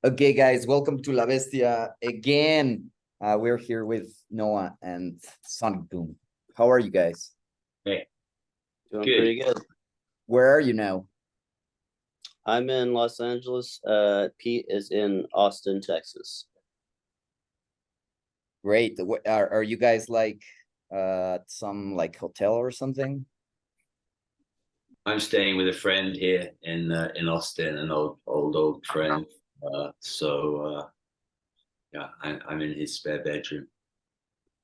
Okay, guys, welcome to La Bestia again. We're here with Noah and Sonic Boom. How are you guys? Hey, Doing good. pretty good. Where are you now? I'm in Los Angeles. Pete is in Austin, Texas. Great. Are you guys like some like hotel or something? I'm staying with a friend here in Austin, an old friend. Yeah, I'm in his spare bedroom.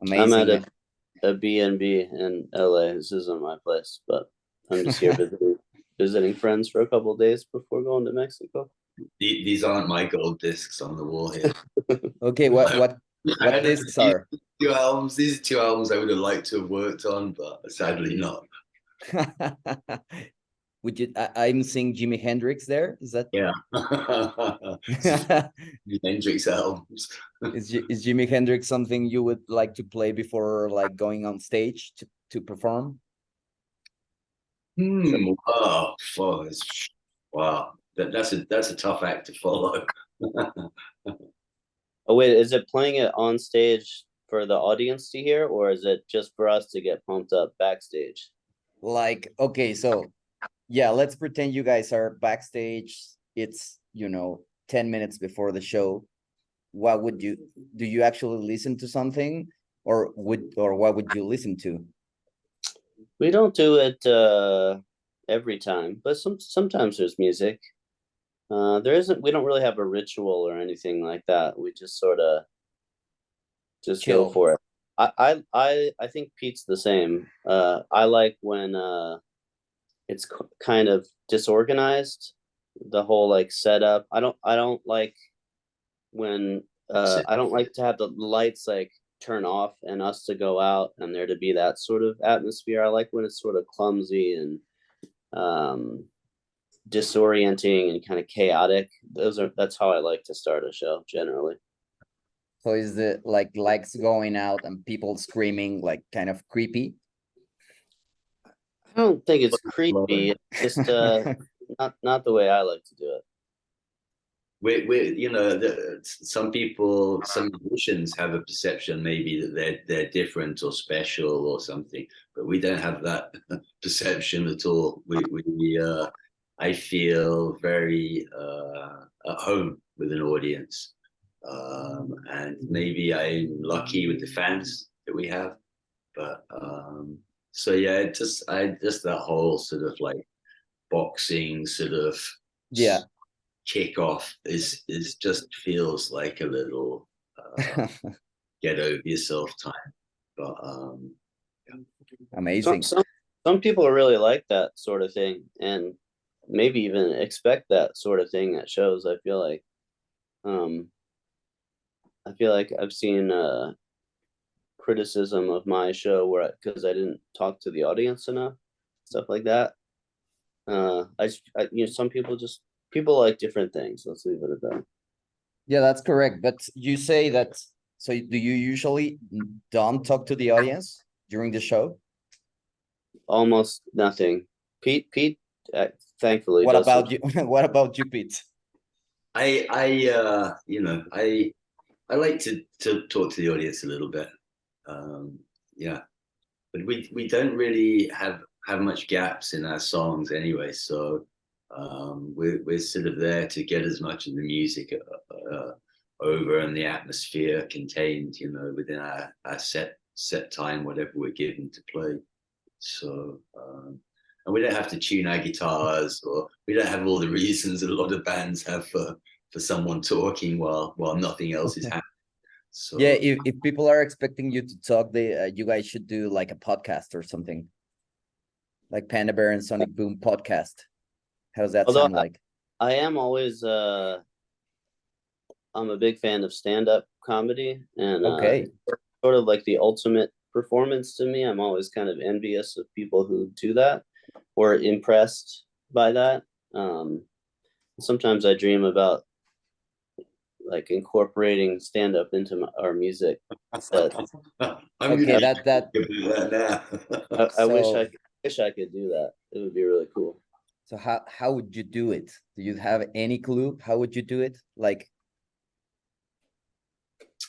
Amazing. I'm at a B&B in LA. This isn't my place, but I'm just here visiting friends for a couple of days before going to Mexico. These aren't my gold discs on the wall here. Okay, what discs are? Two albums. These are two albums I would have liked to have worked on, but sadly not. Would you? I'm seeing Jimi Hendrix there. Is that? Yeah. Hendrix albums. Is Jimi Hendrix something you would like to play before like going on stage to perform? Oh, wow. That's a tough act to follow. Oh wait, is it playing it on stage for the audience to hear, or is it just for us to get pumped up backstage? Like, okay, so yeah, let's pretend you guys are backstage. It's 10 minutes before the show. What would you do? You actually listen to something, or what would you listen to? We don't do it every time, but sometimes there's music. We don't really have a ritual or anything like that. We just sort of just Chill. go for it. I think Pete's the same. I like when it's kind of disorganized, the whole like setup. I don't like when I don't like to have the lights like turn off and us to go out and there to be that sort of atmosphere. I like when it's sort of clumsy and disorienting and kind of chaotic. That's how I like to start a show generally. So is it like lights going out and people screaming, like kind of creepy? I don't think it's creepy. It's just not the way I like to do it. Some musicians have a perception maybe that they're different or special or something, but we don't have that perception at all. I feel very at home with an audience, and maybe I'm lucky with the fans that we have, but so yeah, I just that whole sort of like boxing sort of Yeah. kickoff is just feels like a little get over yourself time, but yeah. Amazing. Some people really like that sort of thing and maybe even expect that sort of thing at shows. I feel like I've seen criticism of my show where because I didn't talk to the audience enough, stuff like that. Some people like different things. Let's leave it at that. Yeah, that's correct. But you say that, so do you usually don't talk to the audience during the show? Almost nothing. Pete, thankfully. What about you? What about you, Pete? I like to talk to the audience a little bit. Yeah, but we don't really have much gaps in our songs anyway, so we're sort of there to get as much of the music over and the atmosphere contained, within our set time, whatever we're given to play. So and we don't have to tune our guitars, or we don't have all the reasons that a lot of bands have for someone talking while nothing else is happening. So yeah, if people are expecting you to talk, you guys should do like a podcast or something, like Panda Bear and Sonic Boom podcast. How does that sound like? I am always I'm a big fan of stand-up comedy, and sort of like the ultimate performance to me. I'm always kind of envious of people who do that or impressed by that. Sometimes I dream about like incorporating stand-up into our music. Okay, I wish I could do that. It would be really cool. So how would you do it? Do you have any clue? How would you do it? Like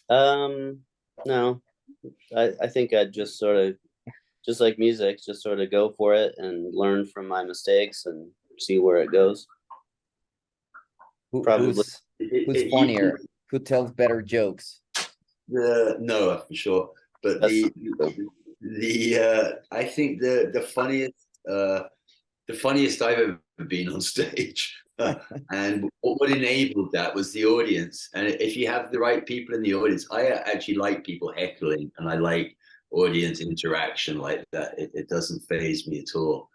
No, I think I'd just sort of, just like music, just sort of go for it and learn from my mistakes and see where it goes. Probably. Who's funnier? Who tells better jokes? Noah, for sure. But I think the funniest I've ever been on stage. And what enabled that was the audience. And if you have the right people in the audience, I actually like people heckling, and I like audience interaction like that. It doesn't faze me at all.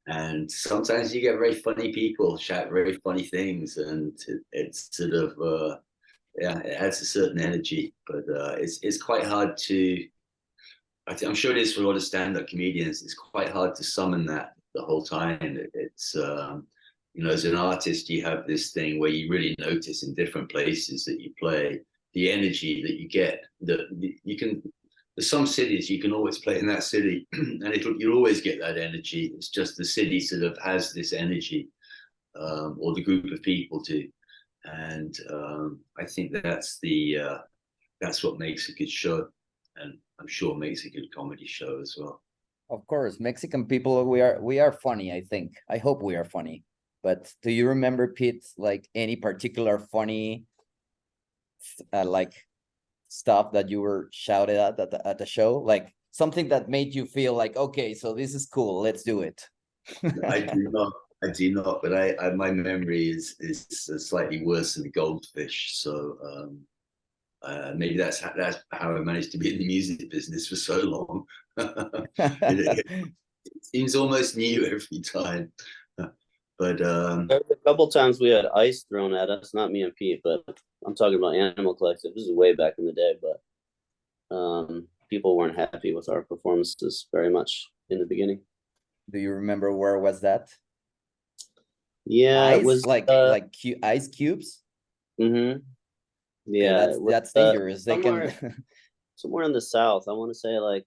And sometimes you get very funny people shout very funny things, and it's sort of yeah, it adds a certain energy. But it's quite hard to. I'm sure it is for a lot of stand-up comedians. It's quite hard to summon that the whole time. It's you know, as an artist, you have this thing where you really notice in different places that you play the energy that you get. That you can. There's some cities you can always play in that city, and you'll always get that energy. It's just the city sort of has this energy, or the group of people do, and I think that's what makes a good show, and I'm sure makes a good comedy show as well. Of course, Mexican people, we are funny. I think. I hope we are funny. But do you remember, Pete, like any particular funny, like stuff that you were shouted at the show, like something that made you feel like, okay, so this is cool, let's do it? I do not, but my memory is slightly worse than the goldfish. So maybe that's how I managed to be in the music business for so long. it seems almost new every time. But a couple times we had ice thrown at us, not me and Pete, but I'm talking about Animal Collective. This is way back in the day, but people weren't happy with our performances very much in the beginning. Do you remember where was that? Yeah, ice, it was like ice cubes. Mm-hmm. Yeah, that's dangerous. They can somewhere in the south. I want to say like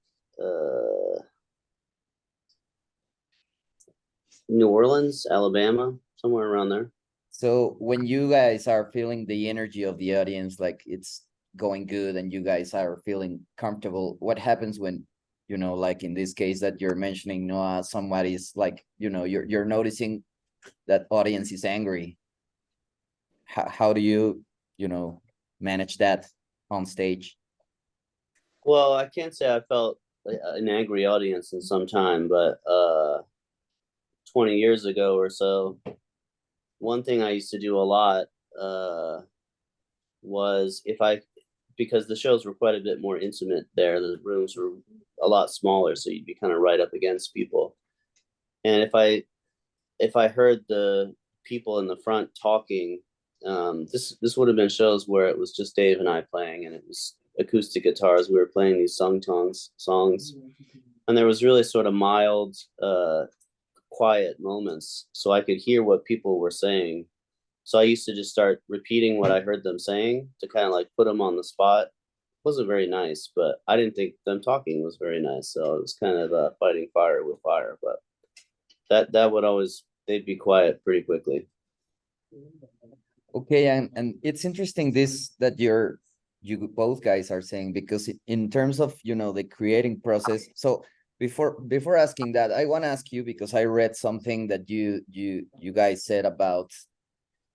New Orleans, Alabama, somewhere around there. So when you guys are feeling the energy of the audience, like it's going good and you guys are feeling comfortable, what happens when, you know, like in this case that you're mentioning, Noah, somebody's like, you know, you're noticing that audience is angry? How do you, you know, manage that on stage? Well, I can't say I felt an angry audience in some time, but 20 years ago or so, one thing I used to do a lot was because the shows were quite a bit more intimate there, the rooms were a lot smaller, so you'd be kind of right up against people. And if I heard the people in the front talking, this would have been shows where it was just Dave and I playing, and it was acoustic guitars. We were playing these songs, and there was really sort of mild, quiet moments, so I could hear what people were saying. So I used to just start repeating what I heard them saying to kind of like put them on the spot. It wasn't very nice, but I didn't think them talking was very nice. So it was kind of fighting fire with fire. But that would always, they'd be quiet pretty quickly. Okay, and it's interesting this that you both guys are saying, because in terms of, you know, the creating process. So before asking that, I want to ask you, because I read something that you guys said about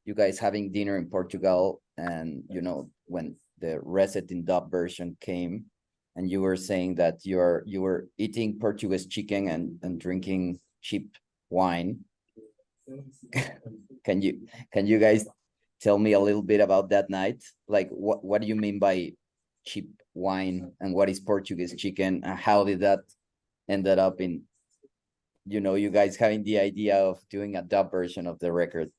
you guys having dinner in Portugal, and you know, when the Reset in Dub version came, and you were saying that you were eating Portuguese chicken and drinking cheap wine. Can you guys tell me a little bit about that night? Like what do you mean by cheap wine, and what is Portuguese chicken, and how did that ended up in, you know, you guys having the idea of doing a dub version of the record?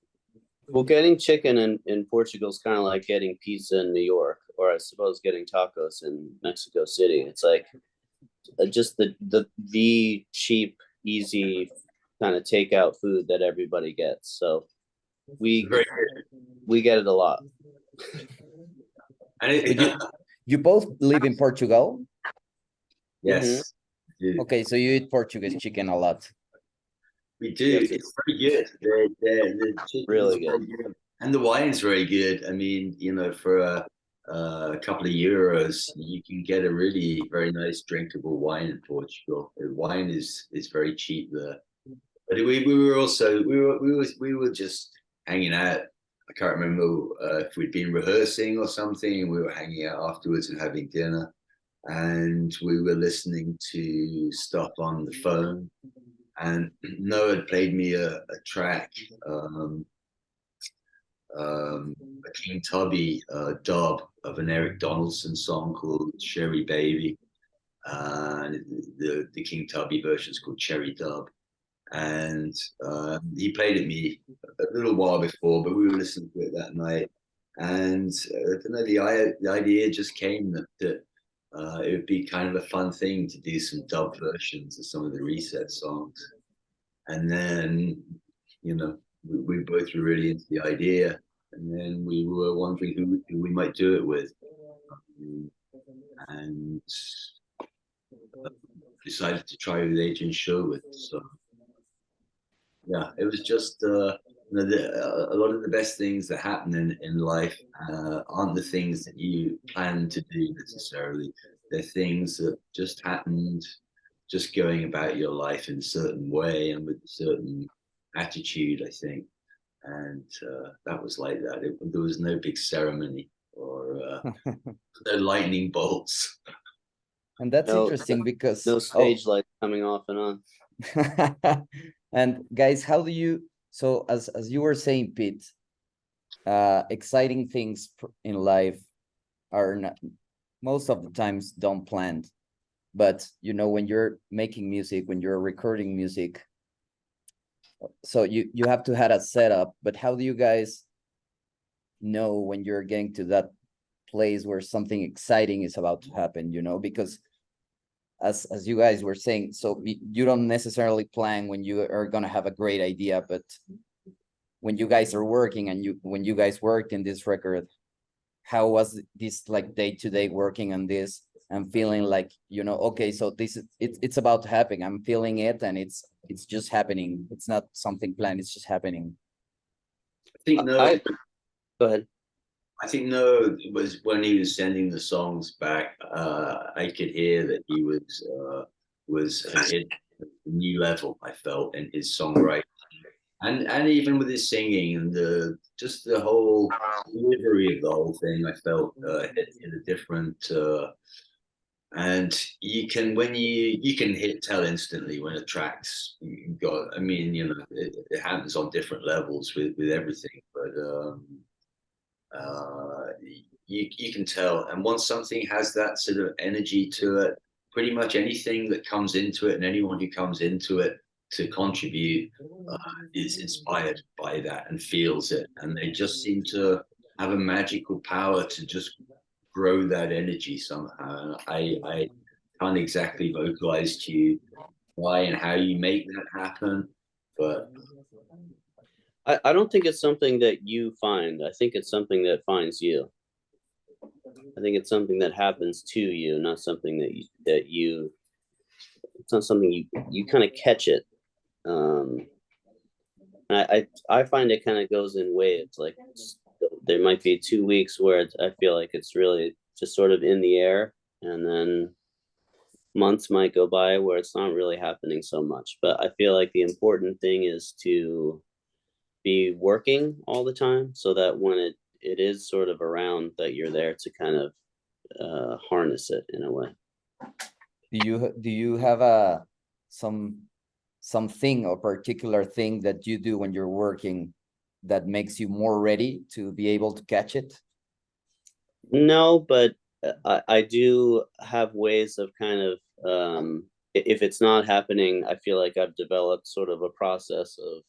Well, getting chicken in Portugal is kind of like getting pizza in New York, or I suppose getting tacos in Mexico City. It's like just the cheap, easy kind of takeout food that everybody gets. So we get it a lot. You both live in Portugal? Yes. Mm-hmm. Okay, so you eat Portuguese chicken a lot. We do. Yes, it's very good. The really good. And the wine's very good. I mean, you know, for a couple of euros, you can get a really very nice drinkable wine in Portugal. The wine is very cheap there. But we were also we were just hanging out. I can't remember if we'd been rehearsing or something. We were hanging out afterwards and having dinner, and we were listening to stuff on the phone. And Noah had played me a track, a King Tubby dub of an Eric Donaldson song called Cherry Baby. And the King Tubby version is called Cherry Dub. And he played it me a little while before, but we were listening to it that night. And I don't know, the idea just came that it would be kind of a fun thing to do some dub versions of some of the Reset songs. And then, you know, we both were really into the idea, and then we were wondering who we might do it with, and decided to try with Adrian Sherwood. So yeah, it was just you know, a lot of the best things that happen in life aren't the things that you plan to do necessarily. They're things that just happened, just going about your life in a certain way and with a certain attitude, I think. And that was like that. There was no big ceremony or no lightning bolts. And that's interesting because no stage lights coming off and on. And guys, how do you, so as you were saying, Pete, exciting things in life are not, most of the times don't planned. But you know, when you're making music, when you're recording music, so you have to have a setup. But how do you guys know when you're getting to that place where something exciting is about to happen? You know, because as you guys were saying, so you don't necessarily plan when you are gonna have a great idea, but when you guys are working and when you guys worked in this record, how was this like day-to-day working on this and feeling like, you know, okay, so this is it's about to happen. I'm feeling it, and it's just happening. It's not something planned. It's just happening. I think go ahead. I think Noah was, when he was sending the songs back, I could hear that he was hit a new level, I felt, in his songwriting. And even with his singing and just the whole delivery of the whole thing, I felt hit in a different and you can, when you can tell instantly when a track's got, I mean, you know, it happens on different levels with everything, but you can tell. And once something has that sort of energy to it, pretty much anything that comes into it and anyone who comes into it to contribute is inspired by that and feels it, and they just seem to have a magical power to just grow that energy somehow. I can't exactly vocalize to you why and how you make that happen, but I don't think it's something that you find. I think it's something that finds you. I think it's something that happens to you, not something that you it's not something you kind of catch it. I find it kind of goes in waves. Like there might be 2 weeks where I feel like it's really just sort of in the air, and then months might go by where it's not really happening so much. But I feel like the important thing is to be working all the time, so that when it is sort of around, that you're there to kind of harness it in a way. Do you have something or particular thing that you do when you're working that makes you more ready to be able to catch it? No, but I do have ways of kind of if it's not happening, I feel like I've developed sort of a process of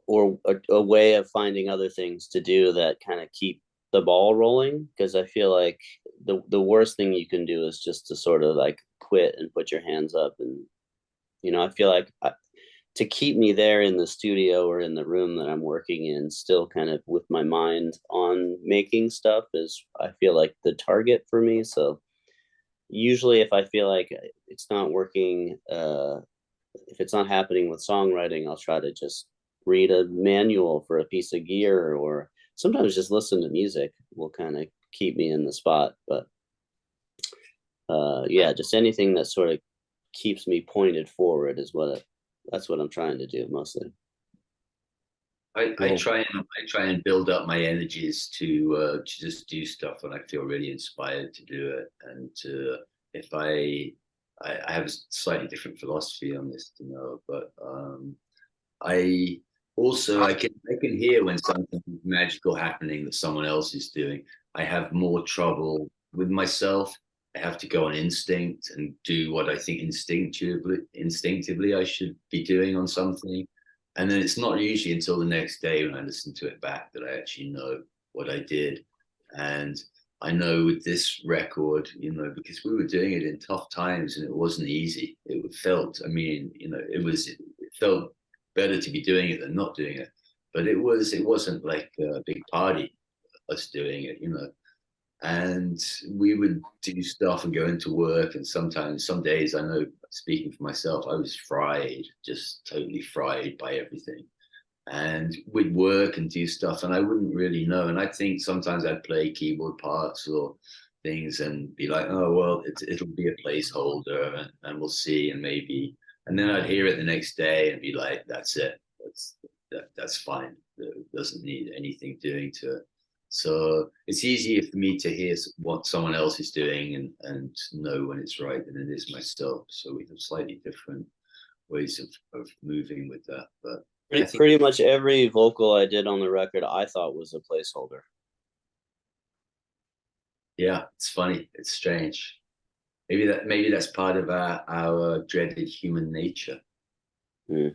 or a way of finding other things to do that kind of keep the ball rolling, because I feel like the worst thing you can do is just to sort of like quit and put your hands up. And you know, I feel like to keep me there in the studio or in the room that I'm working in, still kind of with my mind on making stuff, is I feel like the target for me. So usually if I feel like it's not working, if it's not happening with songwriting, I'll try to just read a manual for a piece of gear or sometimes just listen to music will kind of keep me in the spot. But yeah, just anything that sort of keeps me pointed forward is that's what I'm trying to do mostly. I try and build up my energies to just do stuff when I feel really inspired to do it. And if I have a slightly different philosophy on this, you know, but I can hear when something magical happening that someone else is doing. I have more trouble with myself. I have to go on instinct and do what I think instinctively I should be doing on something. And then it's not usually until the next day when I listen to it back that I actually know what I did. And I know with this record, you know, because we were doing it in tough times and it wasn't easy. It felt, I mean, you know, it felt better to be doing it than not doing it. But it wasn't like a big party, us doing it, you know. And we would do stuff and go into work. And sometimes, some days, I know, speaking for myself, I was fried, just totally fried by everything. And we'd work and do stuff, and I wouldn't really know. And I think sometimes I'd play keyboard parts or things and be like, oh, well, it'll be a placeholder and we'll see. And maybe, and then I'd hear it the next day and be like, that's it. That's fine. It doesn't need anything doing to it. So it's easier for me to hear what someone else is doing and know when it's right than it is myself. So we have slightly different ways of moving with that. But pretty much every vocal I did on the record, I thought was a placeholder. Yeah, it's funny. It's strange. Maybe that's part of our dreaded human nature. Mm.